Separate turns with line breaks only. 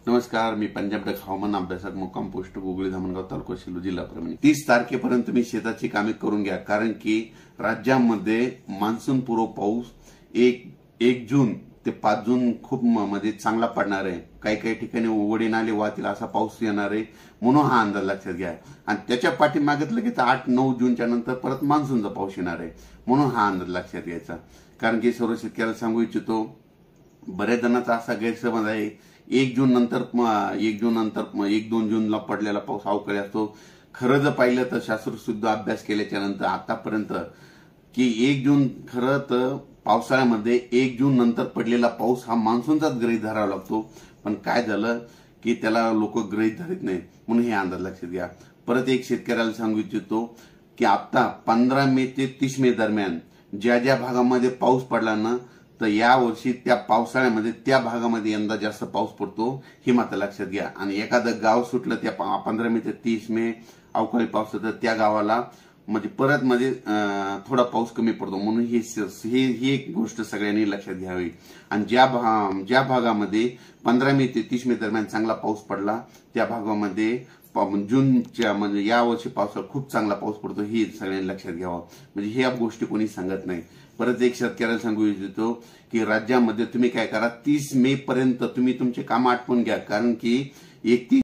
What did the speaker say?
नमस्कार, मी पंजाब डक हवामान अभ्यासक मुक्काम पोस्ट गुगळी धामणगाव तालुका सेलू जिल्हा परभणी. 30 तारखेपर्यंत तुम्ही शेताची कामे करून घ्या, कारण की राज्यामध्ये मान्सून पूर्व पाऊस 1 जून ते 5 जून खूप म्हणजे चांगला पडणार आहे. काही काही ठिकाणी ओढे नाले वाहतील असा पाऊस येणार आहे, म्हणून हा अंदाज लक्षात घ्या. आणि त्याच्या पाठीमागे लगेच 8-9 जूनच्या नंतर परत मान्सूनचा पाऊस येणार आहे, म्हणून हा अंदाज लक्षात घ्यायचा. कारण की सर्व शेतकऱ्याला सांगू इच्छितो, बऱ्याच जणांचा असा गैरसमज आहे 1 जून नंतर 1-2 जूनला पडलेला पाऊस अवकाळी असतो. खरं जर पाहिलं तर शास्त्रशुद्ध अभ्यास केल्याच्या नंतर आतापर्यंत की 1 जून खरं तर पावसाळ्यामध्ये 1 जून नंतर पडलेला पाऊस हा मान्सूनचाच गृहीत धरावा लागतो. पण काय झालं की त्याला लोक गृहीत धरत नाही, म्हणून हे अंदाज लक्षात घ्या. परत एक शेतकऱ्याला सांगू इच्छितो की आता 15 मे ते 30 मे दरम्यान ज्या ज्या भागामध्ये पाऊस पडला ना, तर या वर्षी त्या पावसाळ्यामध्ये त्या भागामध्ये यंदा जास्त पाऊस पडतो, हे मात्र लक्षात घ्या. आणि एखादं गाव सुटलं त्या 15 मे ते 30 मे अवकाळी पाऊस तर त्या गावाला म्हणजे परत थोडा पाऊस कमी पडतो, म्हणून ही एक गोष्ट सगळ्यांनी लक्षात घ्यावी. आणि ज्या भागामध्ये 15 मे ते 30 मे दरम्यान चांगला पाऊस पडला त्या भागामध्ये जूनच्या म्हणजे या वर्षी पावसाळा खूप चांगला पाऊस पडतो, हे सगळ्यांनी लक्षात घ्यावं. म्हणजे ह्या गोष्टी कोणी सांगत नाही. परत एक शेतकऱ्याला सांगू इच्छितो की राज्यामध्ये तुम्ही काय करा, 30 मे पर्यंत तुम्ही तुमचे काम आटपून घ्या, कारण की 31